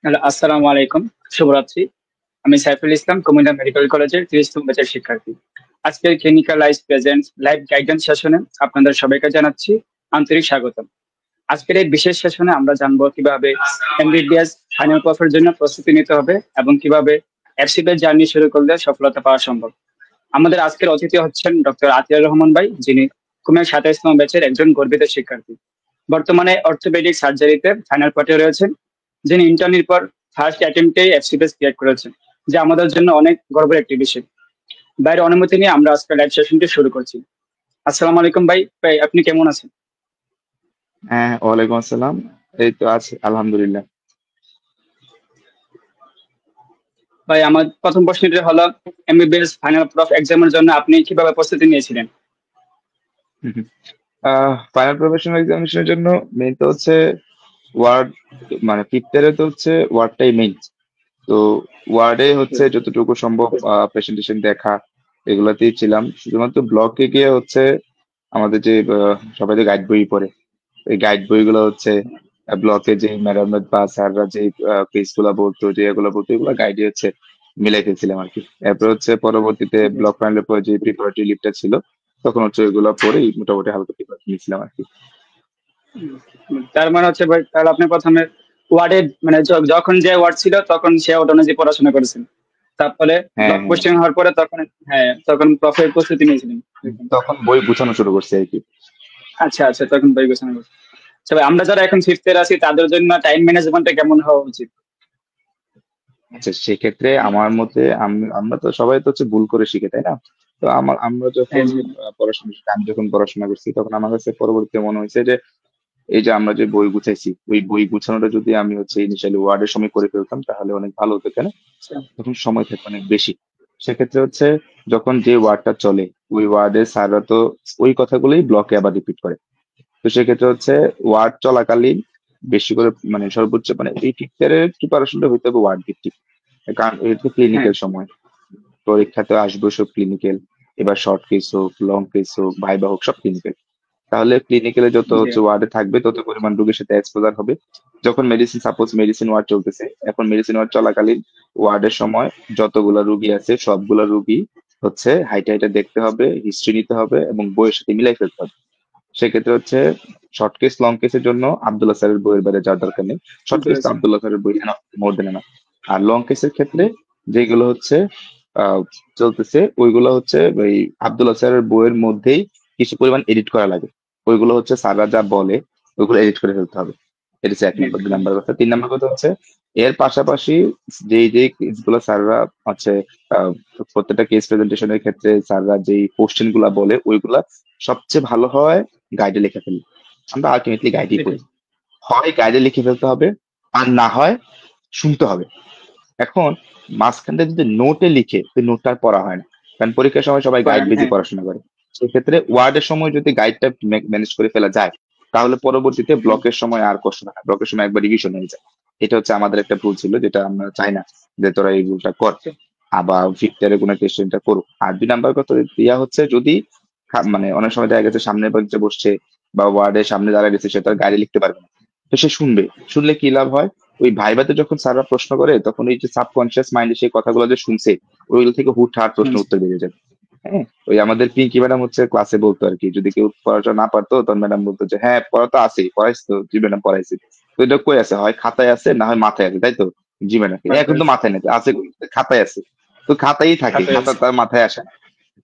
Hello, আসসালামু আলাইকুম। শুভরাত্রি। আমি সাইফুল ইসলাম কুমিল্লা মেডিকেল কলেজের ৩০তম ব্যাচের শিক্ষার্থী। আজকের ক্লিনিক্যালাইজ প্রেজেন্ট লাইভ গাইডেন্স সেশনে আপনাদের সবাইকে জানাচ্ছি আন্তরিক স্বাগতম। আজকের এই বিশেষ সেশনে আমরা জানবো কিভাবে এমবিবিএস ফাইনাল কোর্সের জন্য প্রস্তুতি নিতে হবে এবং কিভাবে এফসিপি জার্নি শুরু করলে সফলতা পাওয়া সম্ভব। আমাদের আজকের অতিথি হচ্ছেন ডক্টর আতিয়ার রহমান ভাই, যিনি কুমিল্লা ২৭তম ব্যাচের একজন গর্বিত শিক্ষার্থী। বর্তমানে অর্থোপেডিক সার্জারিতে ফাইনাল পার্টে রয়েছেন, যিনি ইন্টার্নির পর ফার্স্ট অ্যাটেম্পটে এফসিপিএস ক্লিয়ার করেছেন, যা আমাদের জন্য অনেক গর্বের একটি বিষয়। ভাইয়ের অনুমতি নিয়ে আমরা আজকে লাইভ সেশনটি শুরু করছি। আসসালামু আলাইকুম ভাই। ভাই আপনি কেমন আছেন? হ্যাঁ, ওয়ালাইকুম আসসালাম। এই তো আছি আলহামদুলিল্লাহ। ভাই আমার প্রথম প্রশ্নটি হলো, এমবিবিএস ফাইনাল প্রফ এক্সামের জন্য আপনি কিভাবে প্রস্তুতি নিয়েছিলেন? ফাইনাল প্রফেশনাল এক্সামিনেশনের জন্য মেইন তো হচ্ছে ওয়ার্ড, মানে ফিফথ ইয়ারে তো হচ্ছে ওয়ার্ডটাই মেইন। তো ওয়ার্ডে হচ্ছে যতটুকু সম্ভব প্রেজেন্টেশন দেখা, এগুলাতেই ছিলাম। শুধুমাত্র ব্লকে গিয়ে হচ্ছে আমাদের যে সবাই যে গাইড বই পড়ে, এই গাইড বইগুলো হচ্ছে ব্লকে যে ম্যাডাম বা স্যাররা যে কেস গুলা বলতো, যে এগুলো বলতো, এগুলো গাইডে হচ্ছে মিলাই ফেলছিলাম আর কি। এরপর হচ্ছে পরবর্তীতে ব্লক ফাইনালের পর যে প্রিপারেটরি লিভটা ছিল, তখন হচ্ছে ওইগুলো পরেই মোটামুটি হালকা প্রিপারেশন নিয়েছিলাম আর কি। তার মানে হচ্ছে ভাই, তাহলে আপনি প্রথমে ওয়ার্ডে মানে যখন যে ওয়ার্ড ছিল তখন সে ওটা অনুযায়ী পড়াশোনা করেছেন, তারপরে হ্যাঁ, ব্লক হ্যাঁ। পোস্টিং হওয়ার পরে তখন হ্যাঁ তখন প্রফের প্রস্তুতি নিয়েছিলেন। তখন বই গুছানো শুরু করছে আর কি। আচ্ছা আচ্ছা, তখন বই গোছানো করছেন। আচ্ছা ভাই, আমরা যারা এখন ফিফথ ইয়ার আছি তাদের জন্য টাইম ম্যানেজমেন্টটা কেমন হওয়া উচিত? আচ্ছা, সেক্ষেত্রে আমার মতে আমরা তো সবাই তো হচ্ছে ভুল করে শিখে, তাই না? তো আমরা হ্যাঁ যখন জি। আমি যখন পড়াশোনা করছি, তখন আমার কাছে পরবর্তীতে মনে হয়েছে যে এই যে আমরা যে বই গুছাইছি, ওই বই গুছানোটা যদি আমি হচ্ছে ইনিশিয়ালি ওয়ার্ডের সময় করে ফেলতাম, তাহলে অনেক ভালো হতো। কেন? আচ্ছা। তখন সময় থাকে অনেক বেশি। সেক্ষেত্রে হচ্ছে যখন যে ওয়ার্ডটা চলে, ওই ওয়ার্ডের স্যাররা তো ওই কথাগুলোই ব্লকে আবার রিপিট করে। তো সেক্ষেত্রে হচ্ছে ওয়ার্ড চলাকালীন বেশি করে, মানে সর্বোচ্চ, মানে এই টিচারের প্রিপারেশনটা হইতে হবে ওয়ার্ড ভিত্তিক। কারণ এটা তো হ্যাঁ ক্লিনিক্যাল সময়, পরীক্ষাতে আসবে সব ক্লিনিক্যাল। এবার শর্ট কেস হোক, লং কেস হোক, ভাইবা হোক, সব ক্লিনিক্যাল। তাহলে ক্লিনিক্যালে যত জি। হচ্ছে ওয়ার্ডে থাকবে, তত পরিমাণ রোগীর সাথে এক্সপোজার হবে। যখন সাপোজ মেডিসিন ওয়ার্ড চলতেছে, এখন মেডিসিন ওয়ার্ড চলাকালীন ওয়ার্ডের সময় যতগুলা রুগী আছে, সবগুলা রুগী হচ্ছে হাইটে হাইটে দেখতে হবে, হিস্ট্রি নিতে হবে এবং বইয়ের সাথে মিলাই ফেলতে হবে। সেক্ষেত্রে হচ্ছে শর্ট কেস লং কেসের জন্য আব্দুল্লাহ স্যারের বইয়ের বাইরে যাওয়ার দরকার নেই। শর্ট বুঝতে কেস তো পেরেছি। আব্দুল্লাহ স্যারের বই মোর দেন না। আর লং কেসের ক্ষেত্রে যেগুলো হচ্ছে আহ, চলতেছে, ওইগুলো হচ্ছে ওই আব্দুল্লাহ স্যারের বইয়ের মধ্যেই কিছু পরিমাণ এডিট করা লাগে। ওইগুলো হচ্ছে স্যাররা যা বলে ওইগুলো এডিট করে ফেলতে হবে। এটা হচ্ছে এক নম্বর। দুই নম্বর কথা, তিন নম্বর কথা হচ্ছে এর পাশাপাশি যেই যেই কেসগুলো স্যাররা হচ্ছে আহ, প্রত্যেকটা কেস প্রেজেন্টেশনের ক্ষেত্রে স্যাররা যেই কোশ্চেন গুলা বলে, ওইগুলা সবচেয়ে ভালো হয় গাইডে লিখে ফেলি। আমরা আলটিমেটলি গাইডই সেটাই। পড়ি। হয় গাইডে লিখে ফেলতে হবে, আর না হয় শুনতে হবে। এখন মাঝখানটা যদি নোটে লিখে, তো নোটটা আর পড়া হয় না, কারণ পরীক্ষার সময় সবাই গাইড পড়েন, বেশি হ্যাঁ। পড়াশোনা করে। সেক্ষেত্রে ওয়ার্ডের সময় যদি গাইডটা ম্যানেজ করে ফেলা যায়, তাহলে পরবর্তীতে ব্লকের সময় আর কষ্ট হয় না, ব্লকের সময় একবার রিভিশন হয়ে যায়। এটা হচ্ছে আমাদের একটা ভুল ছিল, যেটা আমরা চাই না যে তোরা এই ভুলটা কর, আবার ফিফথ ইয়ারে কোনো টেস্টটা করো। আর দুই নাম্বার কথা ইয়া হচ্ছে, যদি মানে অনেক সময় দেখা গেছে সামনের বেঞ্চে বসছে বা ওয়ার্ডের সামনে দাঁড়া গেছে, সে তার গাইডে লিখতে পারবে না। তো সে শুনবে, শুনলে কি লাভ হয়? ওই ভাইভাতে যখন স্যাররা প্রশ্ন করে, তখন ওই যে সাবকনসিয়াস মাইন্ডে সেই কথাগুলো যে শুনছে, ওইগুলো থেকে হুটহাট প্রশ্ন হুম, উত্তর বেরিয়ে যাবে। হ্যাঁ, ওই আমাদের পিঙ্কি ম্যাডাম হচ্ছে ক্লাসে বলতো আর কি, যদি কেউ পড়াশোনা না পারতো, তখন ম্যাডাম বলতো যে হ্যাঁ, পড়া তো আছেই, পড়াইছি তো, জি ম্যাডাম পড়াইছি। তো এটা কই আছে? হয় খাতায় আছে, না হয় মাথায় আছে, তাই তো? জি ম্যাডাম। বুঝতে এখন তো পেরেছি। মাথায় নেই, আছে কই? খাতায় আছে। তো খাতাই থাকে, হাতে খাতা আছে। তার মাথায় আসে না।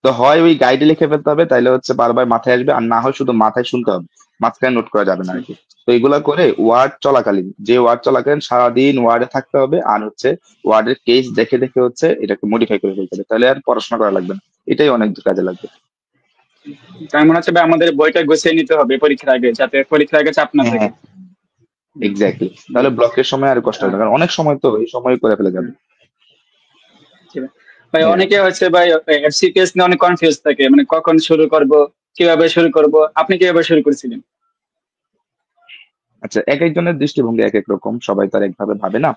তো হয় ওই গাইডে লিখে ফেলতে হবে, তাইলে হচ্ছে বারবার মাথায় আসবে, আর না হয় শুধু মাথায় শুনতে হবে, মাঝখানে নোট করা যাবে না আচ্ছা। আর কি। তো এগুলা করে ওয়ার্ড চলাকালীন সারাদিন ওয়ার্ডে থাকতে হবে, আর হচ্ছে ওয়ার্ডের কেস দেখে দেখে হচ্ছে এটাকে মডিফাই করে ফেলতে হবে, তাহলে আর পড়াশোনা করা লাগবে না। এটাই অনেক কাজে লাগবে। তার মনে হচ্ছে ভাই আমাদের বইটা গুছিয়ে নিতে হবে পরীক্ষার আগে, যাতে পরীক্ষার আগে চাপ না থাকে। হ্যাঁ, হুম, এক্স্যাক্টলি। জি। তাহলে ব্লকের সময় আর কষ্ট হবে আহ, না, কারণ অনেক সময় তো এই সময় করে ফেলে যাবে। হুম, জি ভাই। ভাই এই আর অনেকে কি। হচ্ছে ভাই এফসিপিএস নিয়ে অনেক কনফিউজ থাকে, মানে কখন শুরু করব, কিভাবে শুরু করব। আপনি কিভাবে শুরু করেছিলেন? আচ্ছা, এক একজনের দৃষ্টিভঙ্গি এক এক রকম, সবাই তার একভাবে ভাবে না।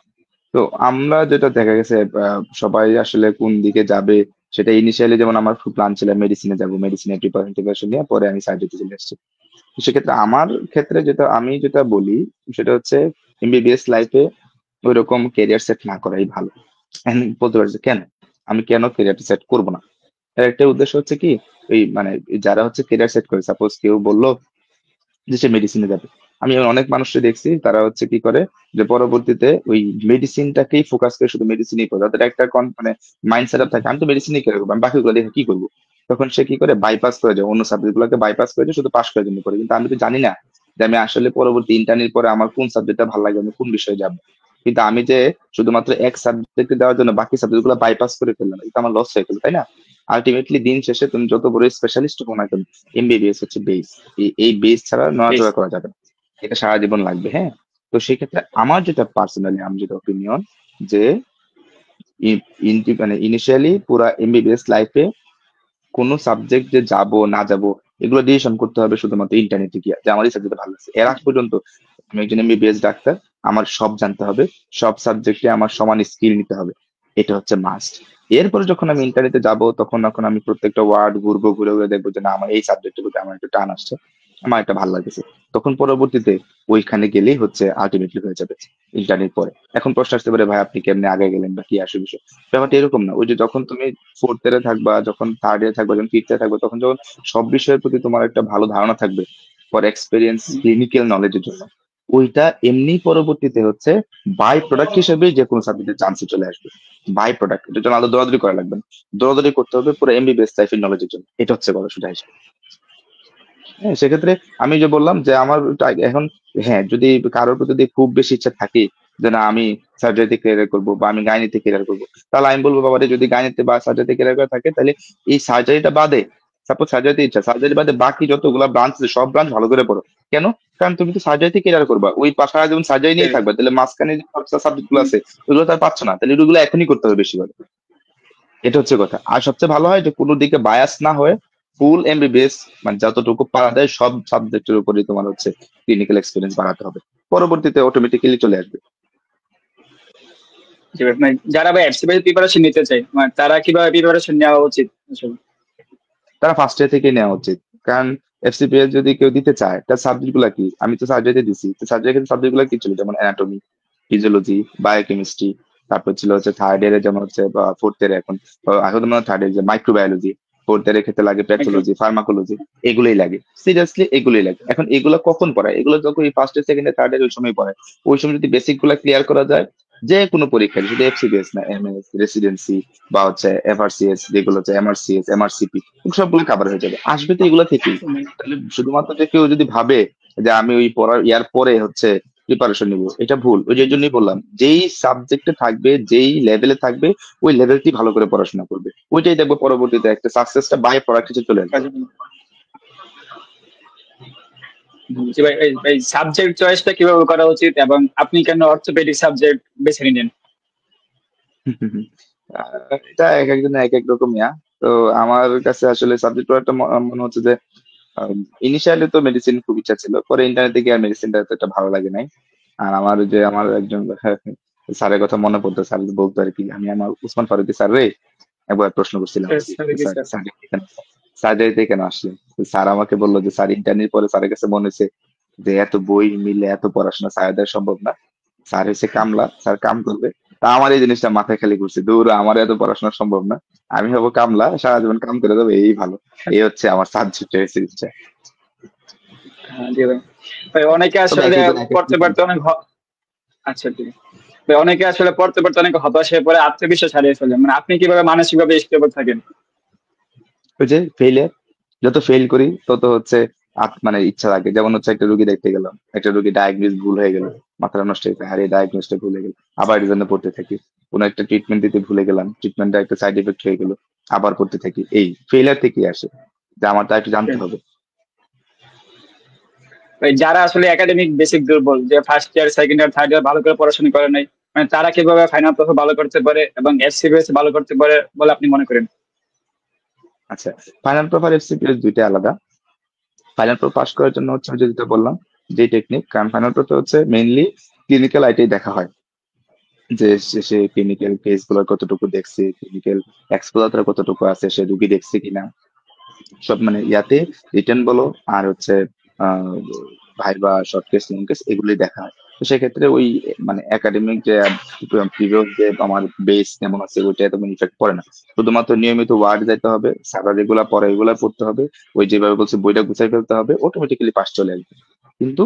তো আমরা যেটা দেখা গেছে, সবাই আসলে কোন দিকে যাবে সেটা ইনিশিয়ালি, যেমন আমার প্ল্যান ছিল মেডিসিনে যাব, মেডিসিনের প্রিপারেশন নিয়ে পরে আমি সার্জারিতে চলে আসছি। তো সেক্ষেত্রে আমার ক্ষেত্রে যেটা বলি, সেটা হচ্ছে এমবিবিএস লাইফে ওইরকম ক্যারিয়ার সেট না করাই ভালো। এখন বলতে পারছি কেন, আমি কেন ক্যারিয়ার সেট করবো না? এর একটা উদ্দেশ্য হচ্ছে কি, ওই মানে যারা হচ্ছে ক্যারিয়ার সেট করে, সাপোজ কেউ বললো যে সে মেডিসিনে যাবে, আমি এমন অনেক মানুষকে দেখছি তারা হচ্ছে কি করে, যে পরবর্তীতে ওই মেডিসিনটাকেই ফোকাস করে, শুধু মেডিসিনই করে, তাদের একটা মানে মাইন্ড সেট আপ থাকে, আমি তো মেডিসিনই করে করবো, আমি বাকিগুলো দেখে কি করবো। তখন সে কি করে, বাইপাস করে যায়, অন্য সাবজেক্ট গুলোকে বাইপাস করে যায়, শুধু পাশ করার জন্য করে। কিন্তু আমি তো জানি না যে আমি আসলে পরবর্তী ইন্টার্নের পরে আমার কোন সাবজেক্টটা ভালো লাগবে, আমি কোন বিষয়ে যাবো। কিন্তু আমি যে শুধুমাত্র এক সাবজেক্টে দেওয়ার জন্য বাকি সাবজেক্ট গুলো বাইপাস করে ফেললাম, এটা আমার লস হয়ে গেল, তাই না? আলটিমেটলি দিন শেষে তুমি যত বড় স্পেশালিস্ট হো না কেন, এমবিবিএস হচ্ছে বেস। এই বেস ছাড়া নড়াচড়া করা যাবে না, এটা সারা জীবন লাগবে। হ্যাঁ, তো সেক্ষেত্রে আমার যেটা পার্সোনালি, আমি যেটা ওপিনিয়ন, যে মানে ইনিশিয়ালি পুরা এমবিবিএস লাইফে কোন সাবজেক্ট যে যাব না যাব, এগুলো ডিসিশন করতে হবে শুধুমাত্র ইন্টারনেটে গিয়ে, যে আমার এই সাবজেক্ট ভালো লাগছে। এর আগ পর্যন্ত আমি একজন এমবিবিএস ডাক্তার, আমার সব জানতে হবে, সব সাবজেক্টে আমার সমান স্কিল নিতে হবে, এটা হচ্ছে মাস্ট। এরপরে যখন আমি ইন্টারনেটে যাব, তখন আমি প্রত্যেকটা ওয়ার্ড ঘুরবো, ঘুরে ঘুরে দেখবো যে না, আমার এই সাবজেক্টের প্রতি আমার একটু টান আসছে, আমার একটা ভালো লাগতেছে। তখন পরবর্তীতে ওইখানে গেলেই হচ্ছে আলটিমেটলি হয়ে যাবে ইন্টারনেট পরে। এখন প্রশ্ন আসতে পারে, ভাই আপনি কেমনে আগে গেলেন বা কি আসে বিষয়? ব্যাপারটা এরকম না। ওই যে যখন তুমি ফোর্থ ইয়ারে থাকবা, যখন থার্ড ইয়ারে থাকবা, যখন ফিফথ ইয়ারে থাকবে, তখন যখন সব বিষয়ের প্রতি তোমার একটা ভালো ধারণা থাকবে, ফর এক্সপিরিয়েন্স, ক্লিনিক্যাল নলেজের জন্য, ওইটা এমনি পরবর্তীতে হচ্ছে বাই প্রোডাক্ট হিসেবে যে কোনো সাবজেক্টের চান্সে চলে আসবে। বাই প্রোডাক্ট, এটার জন্য আলাদা দৌড়াদৌড়ি করা লাগবে না, দৌড়াদৌড়ি করতে হবে পুরো এমবিবিএস লাইফের নলেজের জন্য। এটা হচ্ছে কথা সোজা হিসেবে। হ্যাঁ, সেক্ষেত্রে আমি যে বললাম যে আমার এখন, হ্যাঁ, যদি কারোর প্রতি যদি খুব বেশি ইচ্ছা থাকে যে না আমি সার্জারিতে ক্যারিয়ার করবো বা আমি গাইনিতে ক্যারিয়ার করবো, তাহলে আমি বলবো বাবা রে, যদি গাইনিতে বা সার্জারিতে ক্যারিয়ার করা থাকে, তাহলে এই সার্জারিটা বাদে, সাপোজ সার্জারিতে ইচ্ছা, সার্জারি বাদে বাকি যতগুলা ব্রাঞ্চ আছে সব ব্রাঞ্চ ভালো করে পড়ো। কেন? কারণ তুমি তো সার্জারিতে ক্যারিয়ার করবা, ওই সারা যেমন সার্জারি নিয়ে থাকবে, তাহলে মাঝখানে যে সাবজেক্ট গুলো আছে ওগুলো তার পাচ্ছ না, তাহলে ওইগুলো এখনই করতে হবে বেশি করে। এটা হচ্ছে কথা। আর সবচেয়ে ভালো হয় যে কোনো দিকে বায়াস না হয়ে ফুল এমবিবিএস, মানে যতটুকু পারা যায় সব সাবজেক্টের উপরই তোমার হচ্ছে ক্লিনিক্যাল এক্সপিরিয়েন্স বাড়াতে হবে, পরবর্তীতে অটোমেটিক্যালি চলে আসবে। যারা ভাই এফসিপিএস প্রিপারেশন নিতে চায়, মানে তারা কিভাবে প্রিপারেশন নেওয়া উচিত আসলে? তারা ফার্স্ট ইয়ার থেকে নেওয়া উচিত। কারণ এফসিপিএস যদি কেউ দিতে চায়, তার সাবজেক্ট গুলা কি, আমি তো সার্জারিতে দিছি, তো সার্জারিতে সাবজেক্ট গুলা কি ছিল, যেমন অ্যানাটমি, ফিজিওলজি, বায়োকেমিস্ট্রি, তারপর ছিল হচ্ছে থার্ড ইয়ারে যেমন হচ্ছে, বা ফোর্থ ইয়ারে এখন, এখন তো থার্ড ইয়ার যে মাইক্রোবায়োলজি, ফোর্থ ইয়ারের ক্ষেত্রে লাগে প্যাথোলজি, ফার্মাকোলজি, এগুলোই লাগে, সিরিয়াসলি এগুলোই লাগে। এখন এগুলো কখন পড়ায়? এগুলো যখন first year, second year, third year ওই সময় পড়ায়। ওই সময় যদি বেসিক গুলা ক্লিয়ার করা যায়, যে কোনো পরীক্ষা, শুধু এফসিপিএস না, এমএস, রেসিডেন্সি, বা হচ্ছে এফআরসিএস, যেগুলো হচ্ছে এমআরসিএস, এমআরসিপি, সবগুলো কাভার হয়ে যাবে, আসবে তো এগুলো থেকেই। তাহলে শুধুমাত্র যে কেউ যদি ভাবে যে আমি ওই পড়ার ইয়ার পরে হচ্ছে প্রিপারেশন নিব, এটা ভুল। ওই যে জন্যই বললাম, যেই সাবজেক্টে থাকবে, যেই লেভেলে থাকবে, ওই লেভেলটি ভালো করে পড়াশোনা করবে, ওইটাই দেখবো পরবর্তীতে একটা সাকসেসটা বাই প্রোডাক্ট হিসেবে চলে আসবে। জি ভাই, ভাই সাবজেক্ট চয়েসটা কিভাবে করা উচিত এবং আপনি কেন অর্থোপেডিক সাবজেক্ট বেছে নিলেন? এটা এক একজনের এক এক রকম ইয়া। তো আমার কাছে আসলে সাবজেক্ট পড়াটা মনে হচ্ছে যে, ইনিশিয়ালি তো মেডিসিন খুব ইচ্ছা ছিল, পরে ইন্টারনেটে গিয়ে আর মেডিসিনটা এতটা ভালো লাগে নাই। আর আমার ওই যে আমার একজন স্যারের কথা মনে পড়তো, স্যার বলতো আর কি, আমি আমার উসমান ফারুকী স্যার রে একবার প্রশ্ন করছিলাম আর কি, স্যার স্যার। সার্জারিতে কেন আসলেন? তো স্যার আমাকে বললো যে স্যার ইন্টারনেট পরে স্যারের কাছে মনে হয়েছে যে এত বই মিলে এত পড়াশোনা স্যার দেওয়া সম্ভব না, স্যার হচ্ছে কামলা, স্যার কাম করবে। তা আমার এই জিনিসটা মাথায় খালি ঘুরছে, দূর আমার এত পড়াশোনা সম্ভব না, আমি হবো কামলা, সারা জীবন কাম করে দেবো, এই ভালো। এই হচ্ছে আমার সাবজেক্ট ইচ্ছা। জি ভাই। ভাই অনেকে তবে আসলে এক একজন এক এক পড়তে রকম। পড়তে অনেক আচ্ছা ঠিক আছে। ভাই অনেকে আসলে পড়তে পড়তে অনেক হতাশ হয়ে পড়ে, আত্মবিশ্বাস হারিয়ে ফেলে, মানে আপনি কিভাবে মানসিকভাবে স্টেবল থাকেন? ওই যে ফেইলিয়ার, যত ফেল করি তত হচ্ছে মানে ইচ্ছা লাগে। যেমন হচ্ছে একটা রুগী দেখতে গেলাম, একটা রুগী ডায়াগনোস ভুল হয়ে গেল, মাথাটা নষ্ট হয়ে যায়, আরে ডায়াগনোসটা ভুল হয়ে গেল, আবার এর জন্য পড়তে থাকি। কোনো একটা ট্রিটমেন্ট দিতে ভুলে গেলাম, ট্রিটমেন্টটা একটা সাইড এফেক্ট হয়ে গেল, আবার পড়তে থাকি। এই ফেইলিয়ার থেকেই আসে, যে আমার তা একটু জানতে হবে। ভাই যারা আসলে একাডেমিক বেসিক দুর্বল, যে first year, second year, third year ভালো করে পড়াশোনা করে নাই, মানে তারা কিভাবে ফাইনাল প্রফে ভালো করতে পারে এবং এফসিপিএস ভালো করতে পারে বলে আপনি মনে করেন? আচ্ছা, ফাইনাল প্রপার এফসিপিএস দুইটা আলাদা। ফাইনাল প্রো পাস করার জন্য হচ্ছে, আমি যেটা বললাম, যে টেকনিক, কারণ ফাইনাল প্রোতে হচ্ছে মেইনলি ক্লিনিক্যাল আইটাই দেখা হয়, যে সে ক্লিনিক্যাল কেস গুলো কতটুকু দেখছে, ক্লিনিক্যাল এক্সপোজার কতটুকু আছে, সে রুগী দেখছে কিনা, সব মানে রিটেন বলো আর হচ্ছে আহ viva, short case, long case, এগুলোই দেখা হয়। তো সেক্ষেত্রে ওই মানে একাডেমিক যে প্রিভিয়াস যে আমার বেস যেমন আছে ওইটা তেমন ইফেক্ট পড়ে না। শুধুমাত্র নিয়মিত ওয়ার্ড যাইতে হবে, স্যাররা যেগুলা পড়ে এগুলা পড়তে হবে, ওই যেভাবে বলছে বইটা গুছাই ফেলতে হবে, অটোমেটিক্যালি পাস চলে আসবে। কিন্তু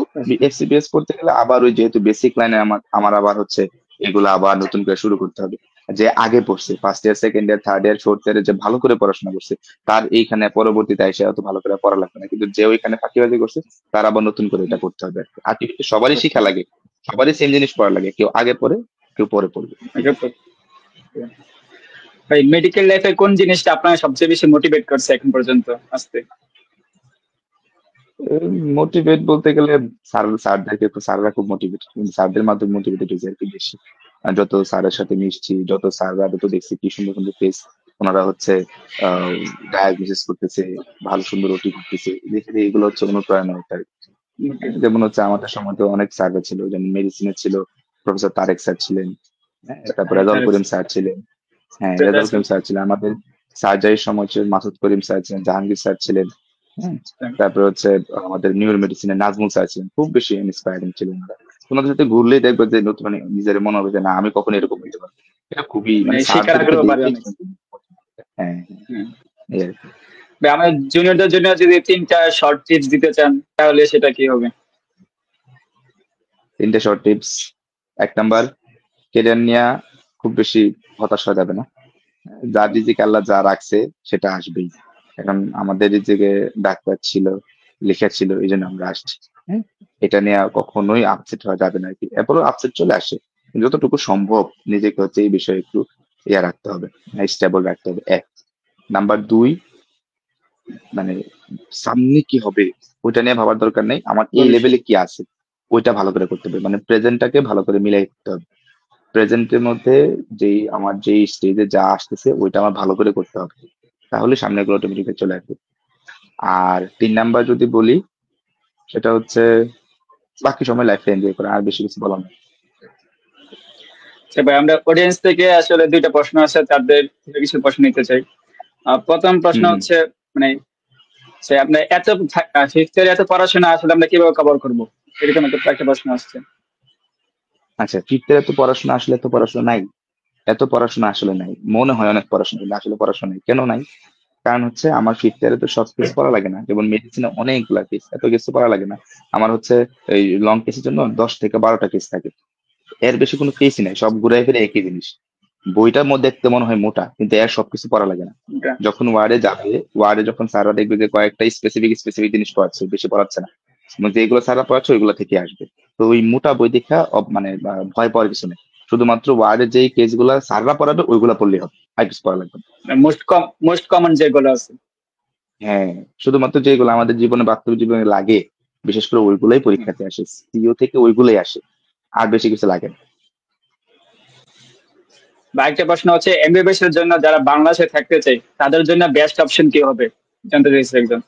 এফসিপিএস করতে গেলে আবার ওই যেহেতু বেসিক লাইনে আমার আমার আবার হচ্ছে এগুলো আবার নতুন করে শুরু করতে হবে। যে আগে পড়ছে first year, second year, third year, fourth ইয়ারে যে ভালো করে পড়াশোনা করছে, তার এইখানে পরবর্তীতে এসে অত ভালো করে পড়া লাগবে না, কিন্তু যে ওইখানে ফাঁকিবাজি করছে তার আবার নতুন করে এটা করতে হবে আর কি। আর কিন্তু সবারই শিখা লাগে, সবারই সেম জিনিস পড়া লাগে, কেউ আগে পড়ে কেউ পরে পড়বে। ভাই মেডিকেল লাইফে কোন জিনিসটা আপনার সবচেয়ে বেশি মোটিভেট করছে এখন পর্যন্ত আসতে? মোটিভেট বলতে গেলে স্যাররা খুব মোটিভেট, কিন্তু স্যারদের মাধ্যমে মোটিভেটেড হয়েছে আর কি বেশি। আর যত স্যারের সাথে মিশছি, যত স্যাররা যত দেখছি কি সুন্দর সুন্দর ফেস, ওনারা হচ্ছে ডায়াগনোসিস করতেছে, ভালো সুন্দর ওটি করতেছে, দেখে দেখে এগুলো হচ্ছে অনুপ্রেরণা হতে আর কি। যেমন হচ্ছে আমাদের সময় তো অনেক স্যাররা ছিল, যেমন মেডিসিনের ছিল প্রফেসর তারেক স্যার ছিলেন, হ্যাঁ, তারপরে হ্যাঁ, রেজাউল তাহলে করিম স্যার ছিলেন। হ্যাঁ, রেজাউল করিম স্যার ছিলেন আমাদের। সার্জারির সময় ছিলেন মাসুদ করিম স্যার ছিলেন, জাহাঙ্গীর স্যার ছিলেন। হ্যাঁ, তারপরে হচ্ছে আমাদের নিউরো মেডিসিনের নাজমুল স্যার ছিলেন, খুব বেশি ইন্সপায়ারিং ছিলেন ওনারা। ওনাদের সাথে ঘুরলেই দেখবে যে নতুন মানে নিজের মনে হবে যে না আমি কখনো এরকম হইতে পারবো। এটা খুবই মানে মানে শেখার স্যারদেরকে আগ্রহ বাড়ে দেখেই অনেক। হ্যাঁ হ্যাঁ, হুম। এই আর কি। ভাই, আমার জুনিয়রদের জন্য যদি 3টা শর্ট টিপস দিতে চান তাহলে সেটা কি হবে? 3টে শর্ট টিপস। 1 নাম্বার, কেরিয়ার নিয়ে খুব বেশি হতাশ হওয়া যাবে না। যার রিজিকে আল্লাহ যা রাখছে সেটা আসবেই। এখন আমাদের রিজিকে ডাক্তার ছিল, লেখা ছিল, এই জন্য আমরা আসছি। হ্যাঁ, এটা নিয়ে কখনোই আপসেট হওয়া যাবে না আর কি। এরপরও আপসেট চলে আসে, কিন্তু যতটুকু সম্ভব নিজেকে হচ্ছে এই বিষয়ে একটু ইয়া রাখতে হবে, স্টেবল রাখতে হবে। 1। নাম্বার 2, মানে সামনে কি হবে ওইটা নিয়ে ভাবার দরকার নেই, আমার এই ভবিষ্যৎ। লেভেলে কি আছে ওইটা ভালো করে করতে হবে, মানে প্রেজেন্টটাকে ভালো করে মিলাই করতে হবে। প্রেজেন্টের মধ্যে যেই স্টেজে যা আসতেছে ওইটা আমার ভালো করে করতে হবে, তাহলে সামনে গুলো অটোমেটিক চলে আসবে। আর 3 নাম্বার যদি বলি, সেটা হচ্ছে বাকি সময় লাইফটা এনজয় করা, আর বেশি কিছু বলার নেই। আচ্ছা ভাই, আমরা অডিয়েন্স থেকে আসলে 2টা প্রশ্ন আছে, তাদের থেকে কিছু প্রশ্ন নিতে চাই। প্রথম প্রশ্ন হম হম। হচ্ছে, মানে সে আপনার এত ফিফথ ইয়ার এত পড়াশোনা আসলে আমরা কিভাবে কভার করবো, এরকম একটা প্রশ্ন আসছে। আচ্ছা, ফিফথের এত পড়াশোনা, আসলে এত পড়াশোনা নাই। এত পড়াশোনা আসলে নাই, মনে হয় অনেক পড়াশোনা, কিন্তু আসলে পড়াশোনা নেই। কেন নাই? কারণ হচ্ছে আমার ফিফথ ইয়ারে তো সব কেস পড়া লাগে না, যেমন মেডিসিনে অনেকগুলা কেস, এত কিছু পড়া লাগে না। আমার হচ্ছে এই লং কেসের জন্য 10 থেকে 12টা কেস থাকে, এর বেশি কোনো কেসই নাই, সব ঘুরাই ফিরে একই জিনিস। বইটার মধ্যে দেখতে মনে হয় মোটা, কিন্তু এর সবকিছু পড়া লাগে না। এটা যখন ওয়ার্ডে যাবে, ওয়ার্ডে যখন স্যাররা দেখবে যে কয়েকটা স্পেসিফিক স্পেসিফিক জিনিস পড়াচ্ছে, বেশি পড়াচ্ছে না, এবং যেগুলো স্যাররা পড়াচ্ছে ওইগুলো থেকে আসবে। তো ওই মোটা বই দেখা মানে ভয় পাওয়ার কিছু নেই। শুধুমাত্র ওয়ার্ডের যেই কেস গুলা স্যাররা পড়াবে ওইগুলো পড়লেই হবে, আর কিছু পড়া লাগবে না। মোস্ট কমন যেগুলো আছে। হ্যাঁ, শুধুমাত্র যেগুলো আমাদের জীবনে বাস্তব জীবনে লাগে, বিশেষ করে ওইগুলাই হুম। পরীক্ষাতে আসে, সিও থেকে ওইগুলাই আসে, আর বেশি কিছু লাগে না। বা একটা প্রশ্ন হচ্ছে, এমবিবিএস এর জন্য যারা বাংলাদেশে থাকতে চায় তাদের জন্য বেস্ট অপশন কি হবে, জানতে চাইছি একজন।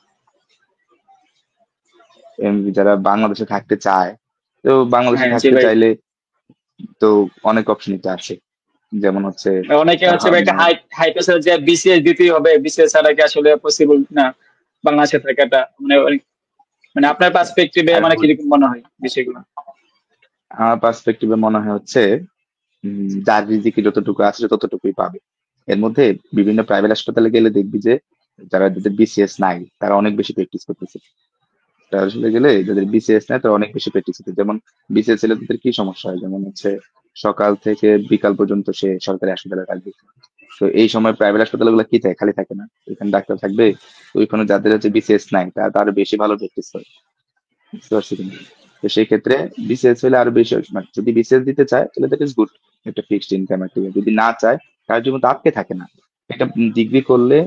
যারা বাংলাদেশে থাকতে চায়, তো বাংলাদেশে হ্যাঁ জি থাকতে ভাই। চাইলে তো অনেক অপশনই তো আছে। যেমন হচ্ছে অনেকে হচ্ছে ভাই একটা মানে হাই হাই প্রেসার যে বিসিএস দিতেই হবে, বিসিএস ছাড়া কি আসলে পসিবল না বাংলাদেশে থাকাটা, মানে মানে আপনার পার্সপেক্টিভে আর মানে কিরকম মনে হয় বিষয়গুলো? আমার পার্সপেক্টিভে মনে হয় হচ্ছে যার রিজিকে যতটুকু আছে ততটুকুই পাবে। এর মধ্যে বিভিন্ন প্রাইভেট হাসপাতালে গেলে দেখবি যে যাদের বিসিএস নাই তারা অনেক বেশি প্র্যাকটিস করতেছে। প্রাইভেট হাসপাতালে গেলে যাদের বিসিএস নাই তারা অনেক বেশি প্র্যাকটিস করতেছে। যেমন বিসিএস হলে তাদের কি সমস্যা হয়, যেমন হচ্ছে সকাল থেকে বিকাল পর্যন্ত সে সরকারি হাসপাতালে থাকবে। তো এই সময় প্রাইভেট হাসপাতালগুলো কি থাকে, খালি থাকে না, এখানে ডাক্তার থাকবে। তো ওইখানে যাদের হচ্ছে বিসিএস নাই তারা তো আরো বেশি ভালো প্র্যাকটিস করে, বুঝতে পারছি কিনা? তো সেই ক্ষেত্রে বিসিএস হলে আরো বেশি, মানে যদি বিসিএস দিতে চায় তাহলে দ্যাট ইজ গুড, একটা ফিক্সড ইনকাম একটা ইয়ে। যদি না চায়, তার জন্য তো আটকে থাকে না। একটা ডিগ্রি করলে,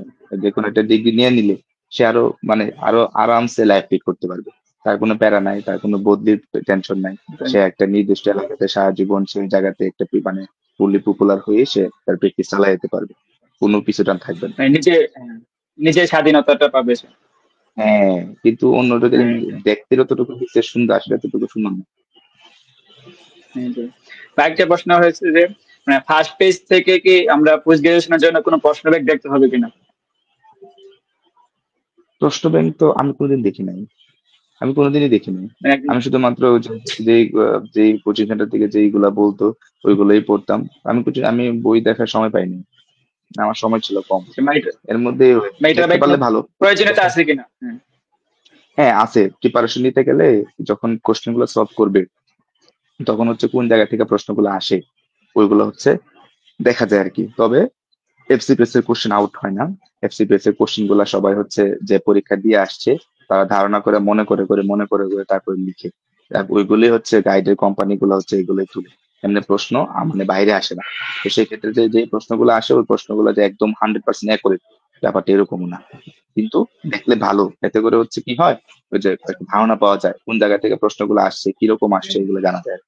যে কোনো একটা ডিগ্রি নিয়ে নিলে সে আরো মানে আরো আরামসে লাইফ লিড করতে পারবে। তার কোনো প্যারা নাই, তার কোনো বদলির টেনশন নাই। সে একটা নির্দিষ্ট এলাকাতে সারা জীবন সেই জায়গাতে একটা মানে ফুললি পপুলার হয়ে সে তার প্র্যাকটিস চালিয়ে যেতে পারবে, কোনো পিছু টান থাকবে না। মানে নিজে, হ্যাঁ, নিজের স্বাধীনতাটা পাবে সে। হ্যাঁ, কিন্তু অন্যদিকে হ্যাঁ, দেখতে যতটুকু বিশেষ সুন্দর, আসলে ততটুকু সুন্দর না। হ্যাঁ, জি। বা একটা প্রশ্ন হয়েছে যে, মানে ফার্স্ট পেজ থেকে কি আমরা পোস্ট গ্রাজুয়েশনের জন্য কোনো প্রশ্ন ব্যাগ দেখতে হবে কিনা? প্রশ্ন ব্যাংক তো আমি কোনোদিন দেখি নাই। আমি কোনোদিনই দেখিনি। মানে একদম আমি শুধুমাত্র ওই যে যেই কোচিং সেন্টার থেকে যেইগুলা বলতো ওইগুলোই পড়তাম। আমি বই দেখার সময় পাইনি, আমার সময় ছিল কম। মানে এর মধ্যে মানে এটার দেখতে ভাই কোনো পারলে ভালো। প্রয়োজনীয়তা যখন আছে কিনা? হ্যাঁ। হ্যাঁ আছে, প্রিপারেশন নিতে গেলে যখন কোশ্চেন গুলো সলভ করবে তখন হচ্ছে কোন জায়গা থেকে প্রশ্নগুলো আসে ওইগুলো হচ্ছে দেখা যায় আর কি। তবে এফসিপিএস এর কোশ্চেন আউট হয় না। এফসিপিএস এর কোশ্চেন গুলা সবাই হচ্ছে যে পরীক্ষা দিয়ে আসছে তারা ধারণা করে মনে করে তারপরে লিখে। আর ওইগুলোই হচ্ছে গাইডের কোম্পানি গুলো হচ্ছে এগুলোই তুলে। এমনি প্রশ্ন মানে বাইরে আসে না। তো সেই ক্ষেত্রে যে প্রশ্নগুলো আসে ওই প্রশ্নগুলো যে একদম 100% অ্যাকুরেট ব্যাপারটা এরকমও না। কিন্তু দেখলে ভালো, এতে করে হচ্ছে কি হয়, ওই যে একটা ধারণা পাওয়া যায় কোন জায়গা থেকে প্রশ্নগুলো আসছে, কিরকম আসছে, এগুলো জানা যায়।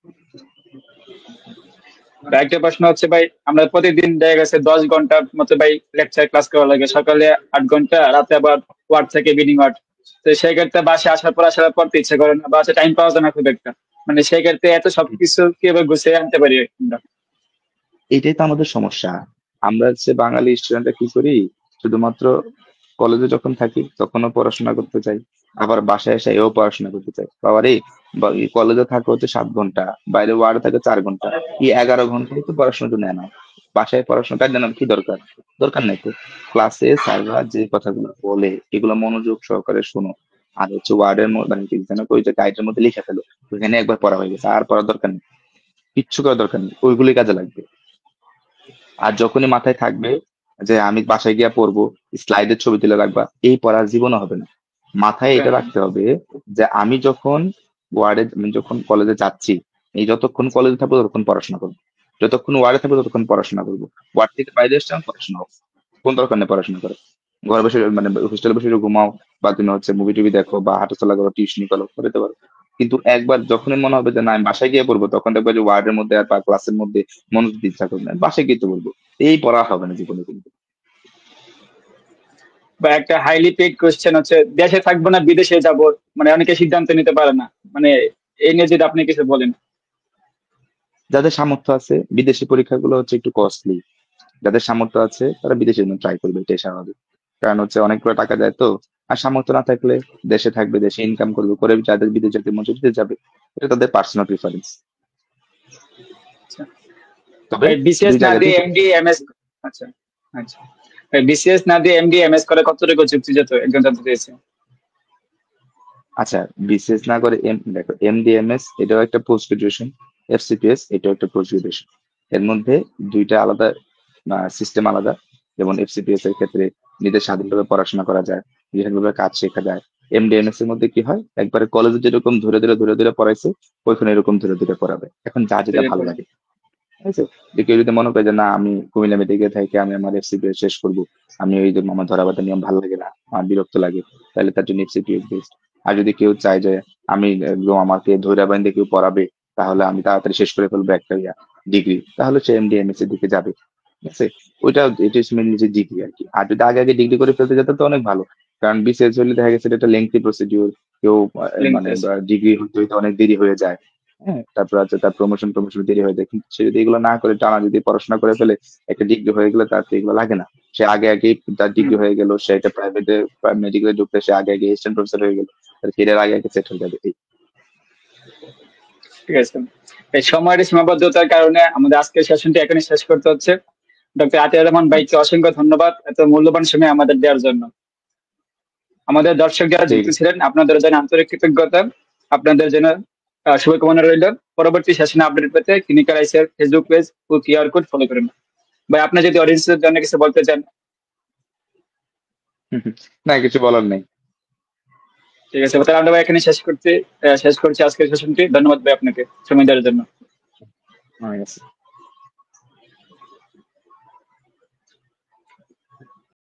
একটা প্রশ্ন হচ্ছে ভাই, আমরা প্রতিদিন দেখা গেছে 10 ঘন্টার মতো ভাই লেকচার ক্লাস করা লাগে, সকালে 8 ঘন্টা, রাতে আবার ওয়ার্ড থেকে ইভিনিং ওয়ার্ড। তো সেই ক্ষেত্রে বাসে আসার পর তো ইচ্ছে করে না, বাসে টাইম পাওয়া যায় না খুব একটা। মানে সেই ক্ষেত্রে এত সবকিছু কিভাবে গুছিয়ে আনতে পারি আমরা? এইটাই তো আমাদের সমস্যা। আমরা হচ্ছে বাঙালি স্টুডেন্টরা কি করি, শুধুমাত্র কলেজে যখন থাকি তখনও পড়াশোনা করতে চাই, আবার বাসায় এসে এও পড়াশোনা করতে চাই। বাবারে, কলেজে থাকে হচ্ছে 7 ঘন্টা, বাইরে ওয়ার্ডে থাকে 4 ঘন্টা, এই 11 ঘন্টাই তো পড়াশোনার জন্য না। বাসায় পড়াশোনাটা জানার কি দরকার? দরকার নাই তো। ক্লাসে স্যাররা যে কথাগুলো বলে এগুলো মনোযোগ সহকারে শোনো। আর হচ্ছে ওয়ার্ডের মধ্যে মানে এক্সামের ওই যে গাইডের মধ্যে লিখে ফেলো, ওইখানে একবার পড়া হয়ে গেছে, আর পড়ার দরকার নেই, কিচ্ছু করার দরকার নেই, ওইগুলোই কাজে লাগবে। আর যখনই মাথায় থাকবে যে আমি বাসায় গিয়া পড়বো, স্লাইডের ছবি তুলে রাখবা, এই পড়ার জীবনও হবে না। মাথায় এটা রাখতে হবে যে আমি যখন কলেজে যাচ্ছি, এই যতক্ষণ কলেজে থাকবো ততক্ষণ পড়াশোনা করবো, যতক্ষণ ওয়ার্ডে থাকবো ততক্ষণ পড়াশোনা করবো। ওয়ার্ড থেকে বাইরে এসছে আমার পড়াশোনা হবে, কোন দরকার নেই পড়াশোনা করে। ঘরে বসে মানে হোস্টেলে বসে ঘুমাও, বা তুমি হচ্ছে মুভি টুভি দেখো বা হাঁটাচলা করো, টিউশনি করো, করতে পারো। কিন্তু একবার যখনই মনে হবে যে না আমি বাসায় গিয়ে পড়বো, তখন দেখবো যে ওয়ার্ডের মধ্যে আর বা ক্লাসের মধ্যে মনোযোগ দিতে ইচ্ছা করবে না, বাসায় গিয়ে তো বলবো। এই পড়া হবে না জীবনে কিন্তু। বা একটা হাইলি পেইড কোশ্চেন হচ্ছে, দেশে থাকবো না বিদেশে যাব, মানে অনেকে সিদ্ধান্ত নিতে পারে না। মানে এই নিয়ে যদি আপনি কিছু বলেন। যাদের সামর্থ্য আছে, বিদেশি পরীক্ষাগুলো হচ্ছে একটু কস্টলি, যাদের সামর্থ্য আছে তারা বিদেশের জন্য ট্রাই করবে, এটাই স্বাভাবিক। কারণ হচ্ছে অনেকগুলো টাকা যায় তো। আর সামর্থ্য না থাকলে দেশে থাকবে, দেশে ইনকাম করবে, করে যাদের বিদেশ যেতে মন চায় বিদেশ যাবে। এটা তাদের পার্সোনাল প্রিফারেন্স। আচ্ছা তবে ভাই, বিসিএস দুই না দিয়ে জায়গাতেই এমডি এমএস। আচ্ছা আচ্ছা ভাই, বিসিএস না দিয়ে এমডি এমএস করে কতটুকু যুক্তিযুক্ত একজন জানতে চেয়েছে। আচ্ছা, বিসিএস না করে দেখো এমডিএমএস এটাও একটা পোস্ট গ্রাজুয়েশন, এফসিপিএস এটাও একটা পোস্ট গ্রাজুয়েশন। এর মধ্যে দুইটা আলাদা সিস্টেম আলাদা। যেমন এফসিপিএস এর ক্ষেত্রে নিজের স্বাধীনভাবে পড়াশোনা করা যায়, স্বাধীনভাবে কাজ শেখা যায়। এমডিএমএস এর মধ্যে কি হয়, একবারে কলেজে যেরকম ধরে ধরে পড়াইছে ওইখানে এরকম ধরে ধরে পড়াবে, এখন যা যেটা ভালো লাগে। ঠিক আছে। যে কেউ যদি মনে করে যে না আমি কুমিল্লা মেডিকেল থেকে আমি আমার এফসিপিএস শেষ করবো, আমি ওই যে আমার ধরাবাধা নিয়ম ভালো লাগে না, আমার বিরক্ত লাগে, তাহলে তার জন্য এফসিপিএস বেস্ট। আর যদি কেউ চায় যে আমি একদম আমাকে ধৈর্য বান্ধে কেউ পড়াবে, তাহলে আমি তাড়াতাড়ি শেষ করে ফেলবো একটা ডিগ্রি, তাহলে সে এমডিএমএস এর দিকে যাবে। ঠিক আছে। এটা মেনলি যে ডিগ্রি আর কি। আর যদি আগে আগে ডিগ্রি করে ফেলতে যেত তো অনেক ভালো। কারণ বিসিএস হলে দেখা গেছে এটা লেংথি প্রসিডিউর, কেউ লিঙ্ক মানে আছে। ডিগ্রি হইতে হইতে অনেক দেরি হয়ে যায়। হ্যাঁ, তারপর আছে তার প্রমোশন দেরি হয়ে যায়। কিন্তু সে যদি এগুলো না করে টানা যদি পড়াশোনা করে ফেলে, একটা ডিগ্রি হয়ে গেলে তার তো এগুলো লাগে না। সে আগে আগেই তার ডিগ্রি হয়ে গেল, সে একটা প্রাইভেটে মেডিকেলে ঢুকতে সে আগে আগে অ্যাসিস্ট্যান্ট প্রফেসর হয়ে গেল, তার কেরিয়ার আগে আগে সেট হয়ে যাবে এই। ঠিক আছে। এই সময়ের সীমাবদ্ধতার কারণে আমাদের আজকের সেশনটি এখানে শেষ করতে হচ্ছে। ডক্টর আতিউর রহমান ভাইকে আচ্ছা, অসংখ্য ধন্যবাদ এত মূল্যবান সময় আমাদের দেওয়ার জন্য। আমাদের দর্শক যারা ঠিক যুক্ত আছে। ছিলেন, আপনাদের জন্য আন্তরিক কৃতজ্ঞতা। আপনাদের জন্য শুভকামনা রইল। পরবর্তী সেশনে আপডেট পেতে ক্লিনিক্যাল আইসের ফেসবুক পেজ ও কিউআর কোড ফলো করুন। ভাই, আপনি যদি অডিয়েন্সের জন্য কিছু বলতে চান। না, কিছু বলার নেই। ঠিক আছে, তাহলে আমরা ভাই এখানে শেষ করছি আজকের সেশনটি। ধন্যবাদ ভাই আপনাকে সময় দেওয়ার জন্য। হয়ে গেছে।